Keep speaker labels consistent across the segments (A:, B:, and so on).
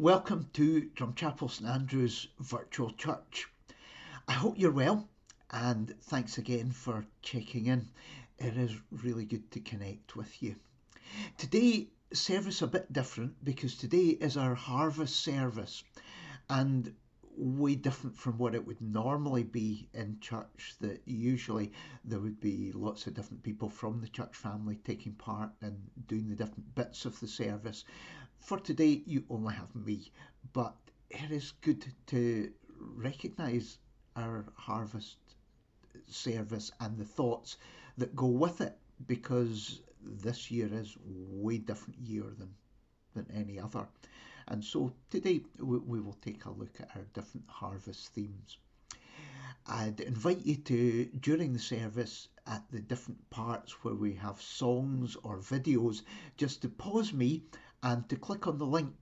A: Welcome to Drumchapel St.Andrew's virtual church. I hope you're well and thanks again for checking in. It is really good to connect with you. Today, service a bit different because today is our harvest service and way different from what it would normally be in church, that usually there would be lots of different people from the church family taking part and doing the different bits of the service. For today you only have me, but it is good to recognise our harvest service and the thoughts that go with it, because this year is way different year than any other. And so today we will take a look at our different harvest themes. I'd invite you to, during the service, at the different parts where we have songs or videos, just to pause me and to click on the link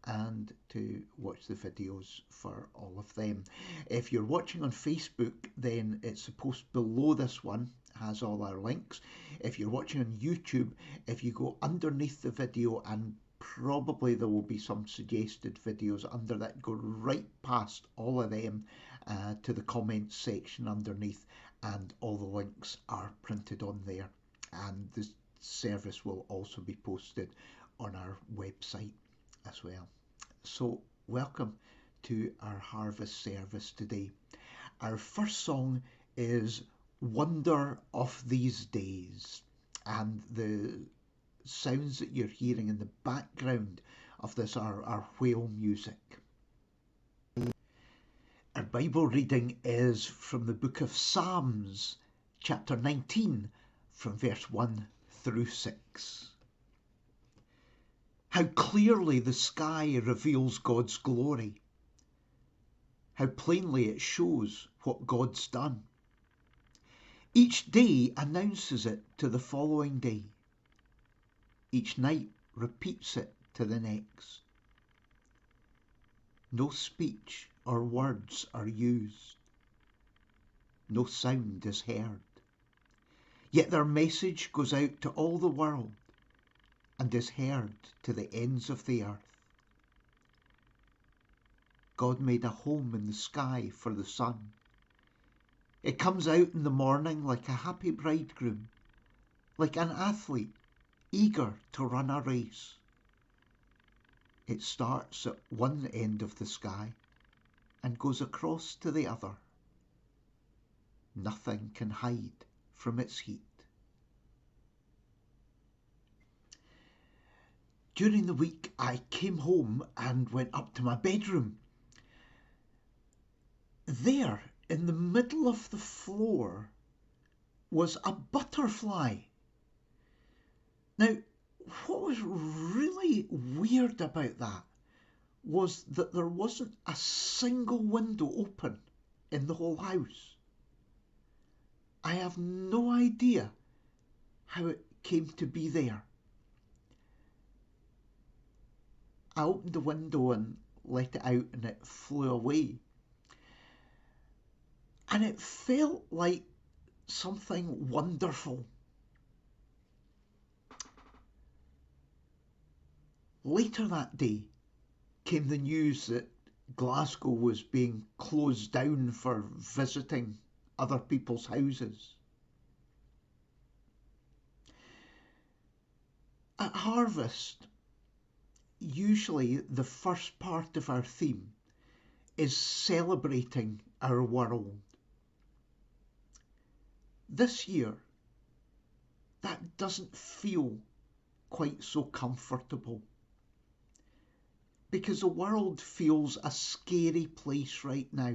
A: and to watch the videos for all of them. If you're watching on Facebook, then it's the post below this one has all our links. If you're watching on YouTube, if you go underneath the video, and probably there will be some suggested videos under that, go right past all of them to the comments section underneath, and all the links are printed on there, and the service will also be posted on our website as well. So welcome to our harvest service today. Our first song is Wonder of These Days, and the sounds that you're hearing in the background of this are whale music. Our Bible reading is from the book of Psalms, chapter 19, from verse 1 through 6. How clearly the sky reveals God's glory. How plainly it shows what God's done. Each day announces it to the following day. Each night repeats it to the next. No speech or words are used. No sound is heard. Yet their message goes out to all the world and is heard to the ends of the earth. God made a home in the sky for the sun. It comes out in the morning like a happy bridegroom, like an athlete eager to run a race. It starts at one end of the sky and goes across to the other. Nothing can hide from its heat. During the week, I came home and went up to my bedroom. There, in the middle of the floor, was a butterfly. Now, what was really weird about that was that there wasn't a single window open in the whole house. I have no idea how it came to be there. I opened the window and let it out and it flew away. And it felt like something wonderful. Later that day came the news that Glasgow was being closed down for visiting other people's houses. At harvest, usually the first part of our theme is celebrating our world. This year, that doesn't feel quite so comfortable, because the world feels a scary place right now.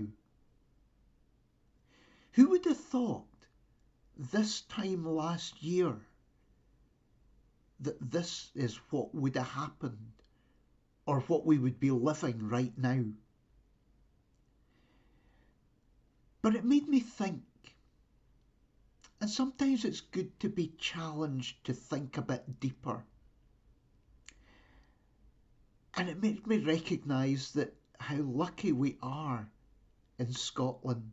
A: Who would have thought this time last year that this is what would have happened, or what we would be living right now? But it made me think, and sometimes it's good to be challenged to think a bit deeper. And it made me recognise that how lucky we are in Scotland.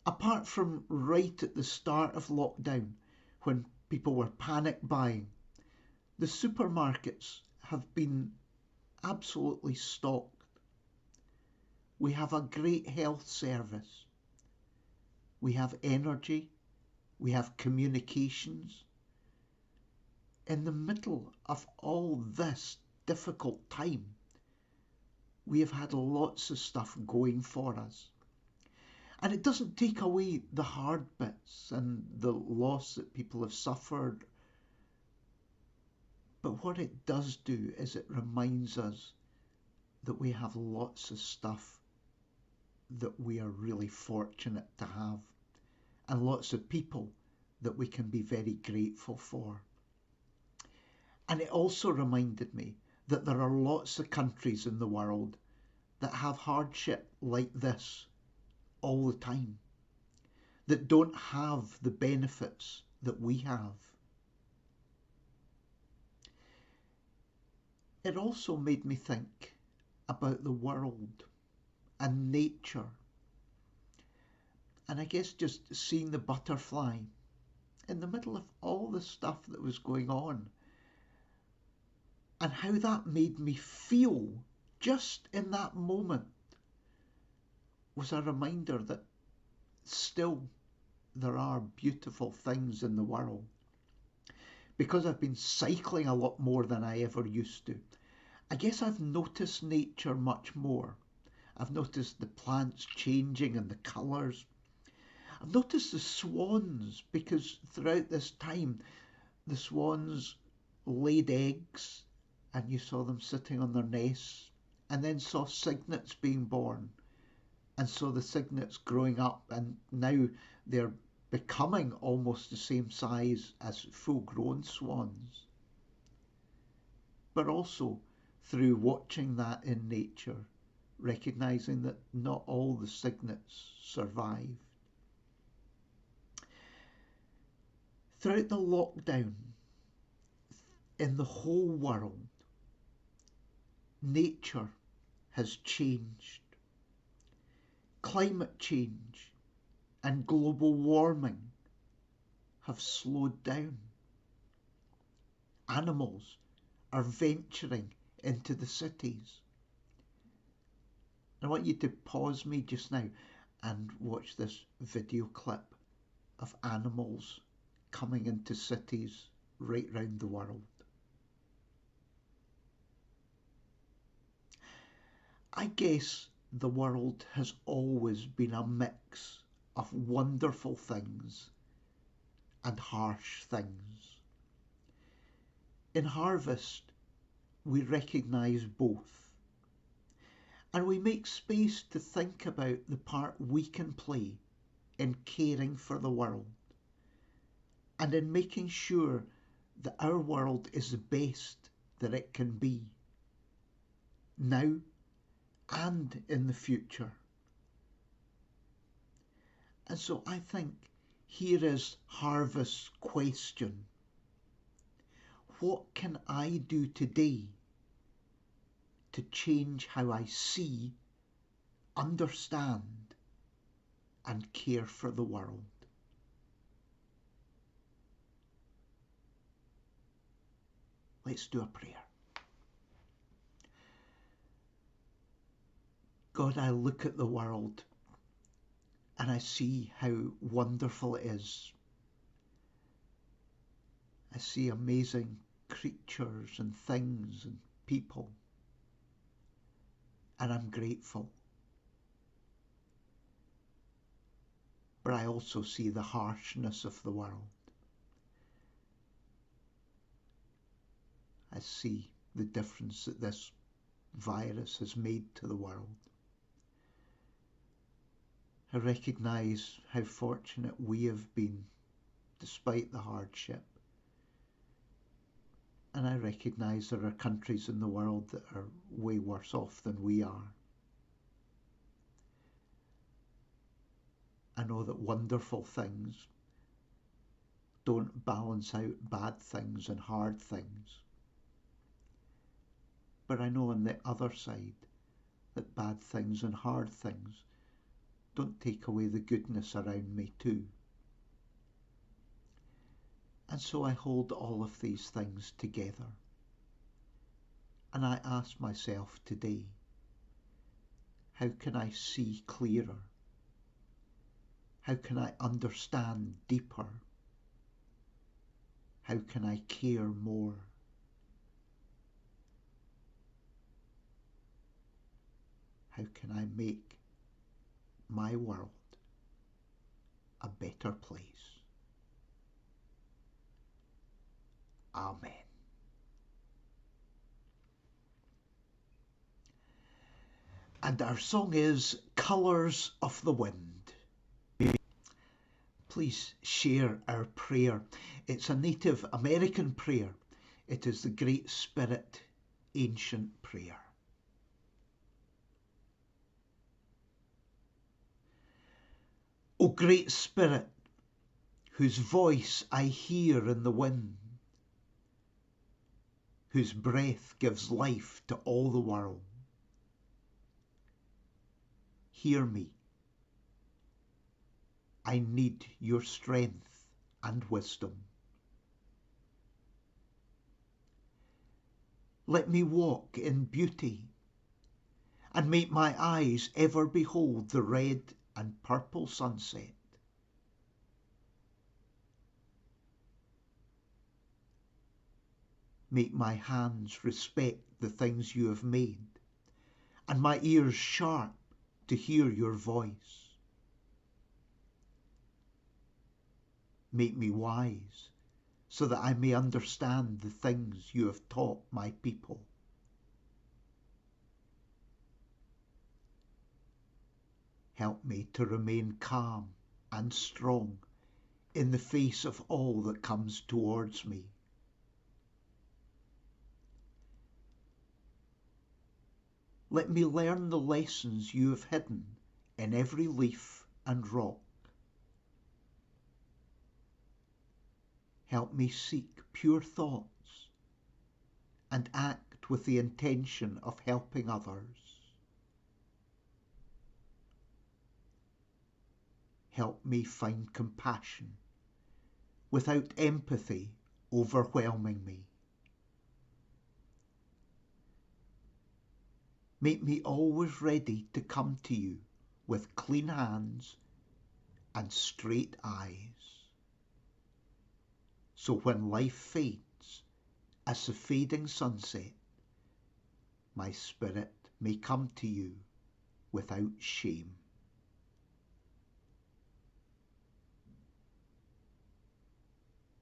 A: Apart from right at the start of lockdown, when people were panic buying, the supermarkets have been absolutely stocked. We have a great health service. We have energy. We have communications. In the middle of all this difficult time, we have had lots of stuff going for us. And it doesn't take away the hard bits and the loss that people have suffered. But what it does do is it reminds us that we have lots of stuff that we are really fortunate to have, and lots of people that we can be very grateful for. And it also reminded me that there are lots of countries in the world that have hardship like this all the time, that don't have the benefits that we have. It also made me think about the world and nature. And I guess just seeing the butterfly in the middle of all the stuff that was going on, and how that made me feel just in that moment, was a reminder that still there are beautiful things in the world. Because I've been cycling a lot more than I ever used to, I guess I've noticed nature much more. I've noticed the plants changing and the colours. I've noticed the swans, because throughout this time the swans laid eggs and you saw them sitting on their nests, and then saw cygnets being born, and saw the cygnets growing up, and now they're becoming almost the same size as full-grown swans. But also through watching that in nature, recognising that not all the cygnets survived. Throughout the lockdown, in the whole world, nature has changed. Climate change and global warming have slowed down. Animals are venturing into the cities. I want you to pause me just now and watch this video clip of animals coming into cities right round the world. I guess the world has always been a mix of wonderful things and harsh things. In harvest, we recognise both, and we make space to think about the part we can play in caring for the world and in making sure that our world is the best that it can be, now and in the future. And so I think here is Harvest's question. What can I do today to change how I see, understand, and care for the world? Let's do a prayer. God, I look at the world and I see how wonderful it is. I see amazing creatures and things and people, and I'm grateful. But I also see the harshness of the world. I see the difference that this virus has made to the world. I recognise how fortunate we have been despite the hardship. And I recognise there are countries in the world that are way worse off than we are. I know that wonderful things don't balance out bad things and hard things. But I know on the other side that bad things and hard things don't take away the goodness around me too. And so I hold all of these things together. And I ask myself today, how can I see clearer? How can I understand deeper? How can I care more? How can I make my world a better place? Amen. And our song is Colours of the Wind. Please share our prayer. It's a Native American prayer. It is the Great Spirit ancient prayer. O Great Spirit, whose voice I hear in the wind, whose breath gives life to all the world, hear me. I need your strength and wisdom. Let me walk in beauty and make my eyes ever behold the red and purple sunset. Make my hands respect the things you have made, and my ears sharp to hear your voice. Make me wise, so that I may understand the things you have taught my people. Help me to remain calm and strong in the face of all that comes towards me. Let me learn the lessons you have hidden in every leaf and rock. Help me seek pure thoughts and act with the intention of helping others. Help me find compassion without empathy overwhelming me. Make me always ready to come to you with clean hands and straight eyes. So when life fades as the fading sunset, my spirit may come to you without shame.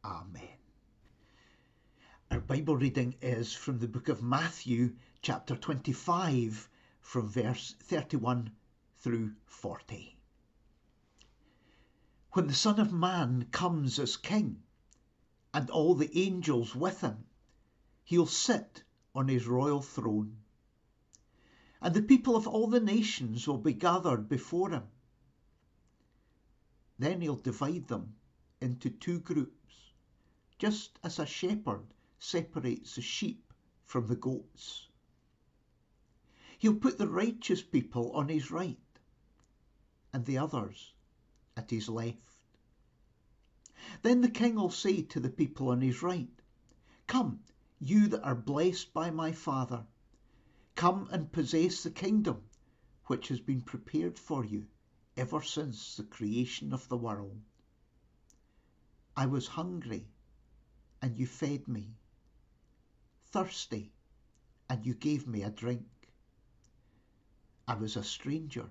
A: Amen. Our Bible reading is from the book of Matthew, chapter 25, from verse 31 through 40. When the Son of Man comes as King, and all the angels with him, he'll sit on his royal throne. And the people of all the nations will be gathered before him. Then he'll divide them into two groups, just as a shepherd separates the sheep from the goats. He'll put the righteous people on his right and the others at his left. Then the king will say to the people on his right, "Come, you that are blessed by my Father, come and possess the kingdom which has been prepared for you ever since the creation of the world. I was hungry, and you fed me, thirsty, and you gave me a drink. I was a stranger,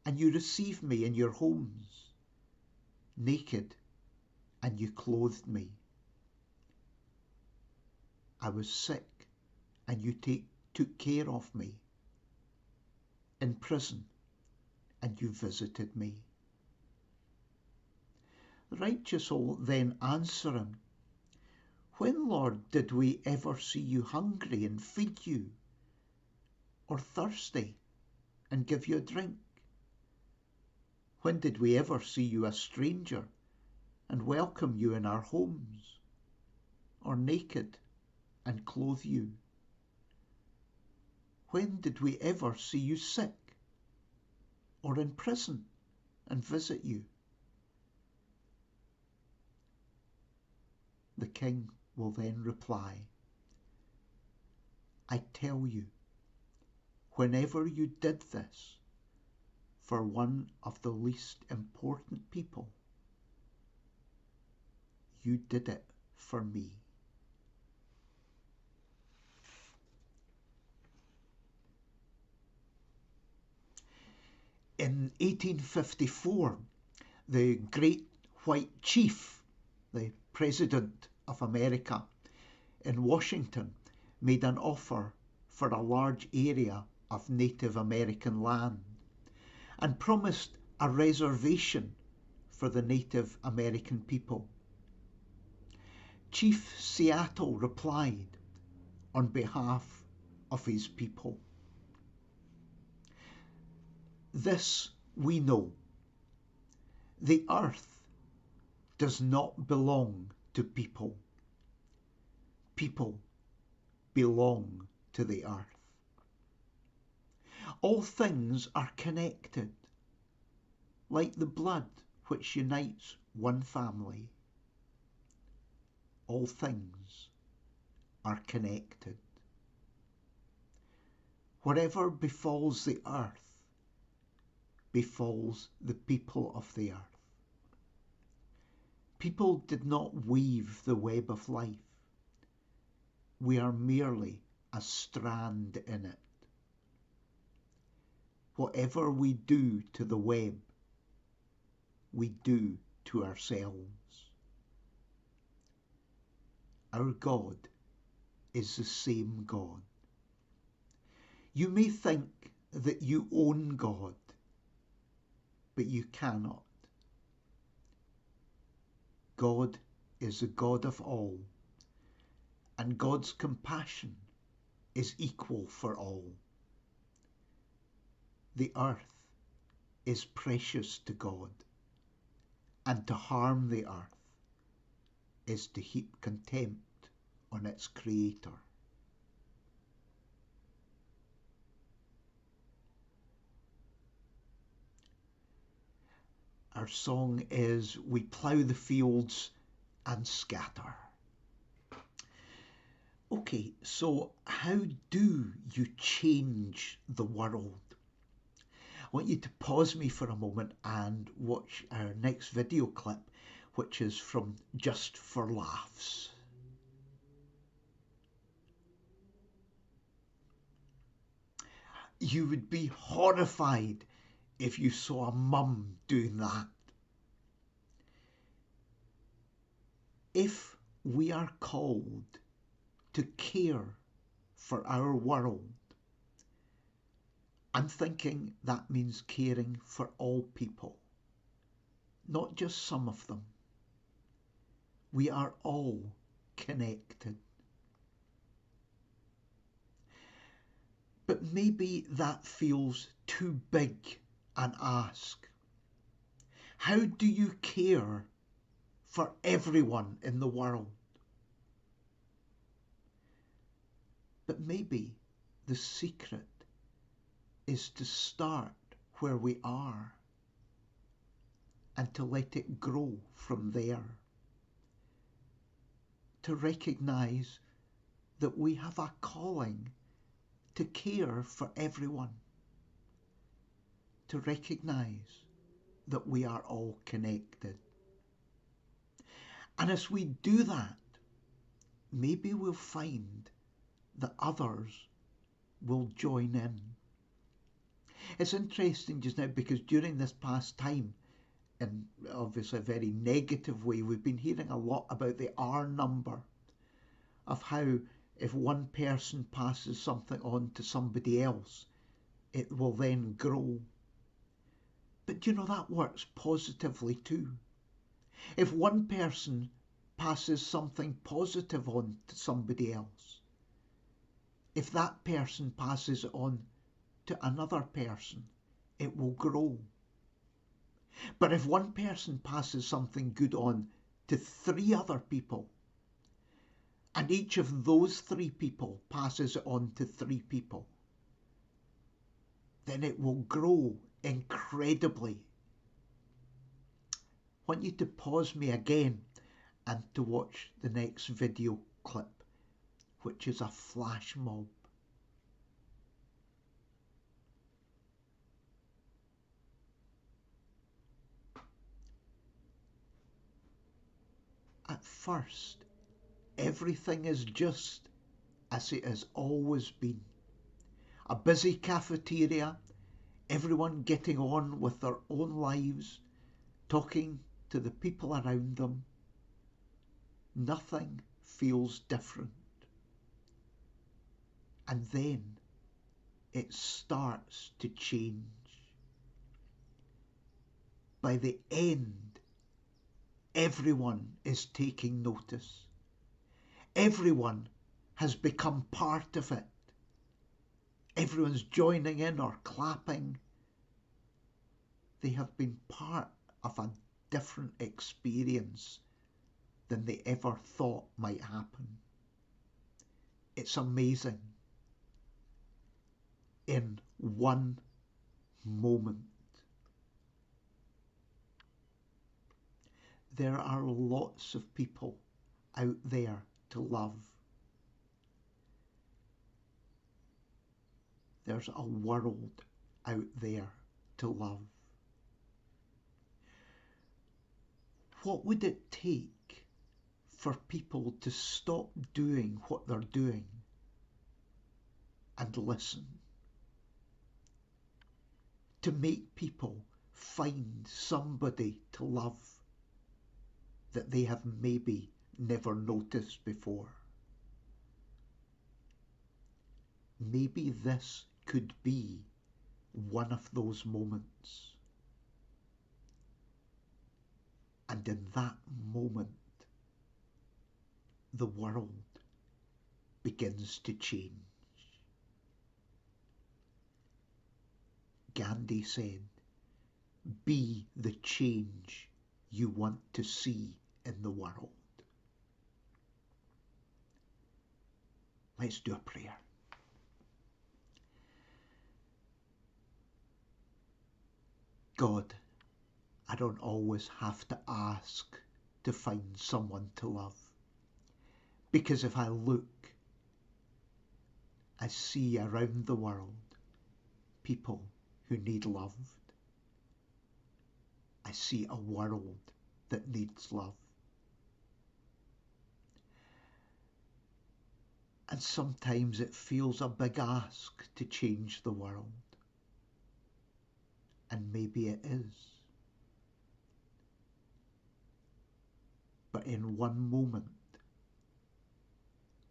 A: and you received me in your homes, naked, and you clothed me. I was sick, and you took care of me, in prison, and you visited me." The righteous will then answer him, "When, Lord, did we ever see you hungry and feed you, or thirsty and give you a drink? When did we ever see you a stranger and welcome you in our homes, or naked and clothe you? When did we ever see you sick or in prison and visit you?" The king will then reply, I tell you, whenever you did this for one of the least important people, you did it for me. In 1854, the great white chief, the President of America in Washington, made an offer for a large area of Native American land and promised a reservation for the Native American people. Chief Seattle replied on behalf of his people, "This we know, the earth does not belong to people. People belong to the earth. All things are connected, like the blood which unites one family. All things are connected. Whatever befalls the earth befalls the people of the earth. People did not weave the web of life. We are merely a strand in it. Whatever we do to the web, we do to ourselves. Our God is the same God. You may think that you own God, but you cannot. God is the God of all, and God's compassion is equal for all. The earth is precious to God, and to harm the earth is to heap contempt on its Creator. Our song is "We plough the fields and scatter." Okay, so how do you change the world? I want you to pause me for a moment and watch our next video clip, which is from Just for Laughs. You would be horrified if you saw a mum doing that. If we are called to care for our world, I'm thinking that means caring for all people, not just some of them. We are all connected. But maybe that feels too big an ask. How do you care for everyone in the world? But maybe the secret is to start where we are and to let it grow from there. To recognize that we have a calling to care for everyone. To recognize that we are all connected. And as we do that, maybe we'll find that others will join in. It's interesting just now because during this past time, in obviously a very negative way, we've been hearing a lot about the R number, of how if one person passes something on to somebody else, it will then grow. But you know, that works positively too. If one person passes something positive on to somebody else, if that person passes it on to another person, it will grow. But if one person passes something good on to 3 other people, and each of those 3 people passes it on to 3 people, then it will grow incredibly. I want you to pause me again and to watch the next video clip, which is a flash mob. At first, everything is just as it has always been. A busy cafeteria, everyone getting on with their own lives, talking to the people around them. Nothing feels different. And then it starts to change. By the end, everyone is taking notice. Everyone has become part of it. Everyone's joining in or clapping. They have been part of a different experience than they ever thought might happen. It's amazing. In one moment. There are lots of people out there to love. There's a world out there to love. What would it take for people to stop doing what they're doing and listen? To make people find somebody to love that they have maybe never noticed before. Maybe this could be one of those moments. And in that moment, the world begins to change. Gandhi said, "Be the change you want to see in the world." Let's do a prayer. God, I don't always have to ask to find someone to love. Because if I look, I see around the world people who need loved. I see a world that needs love. And sometimes it feels a big ask to change the world. And maybe it is. But in one moment,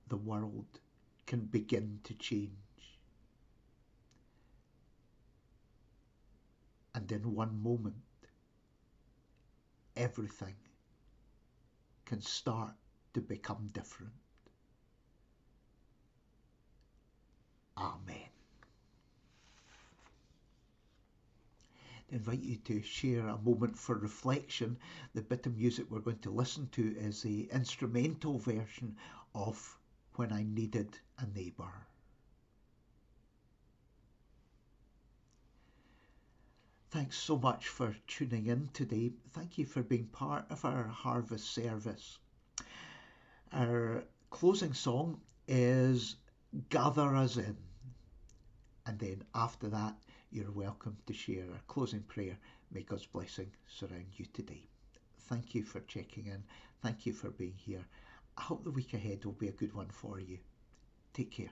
A: the world can begin to change. And in one moment, everything can start to become different. Amen. I invite you to share a moment for reflection. The bit of music we're going to listen to is the instrumental version of When I Needed a Neighbour. Thanks so much for tuning in today. Thank you for being part of our harvest service. Our closing song is Gather Us In. And then after that, you're welcome to share our closing prayer. May God's blessing surround you today. Thank you for checking in. Thank you for being here. I hope the week ahead will be a good one for you. Take care.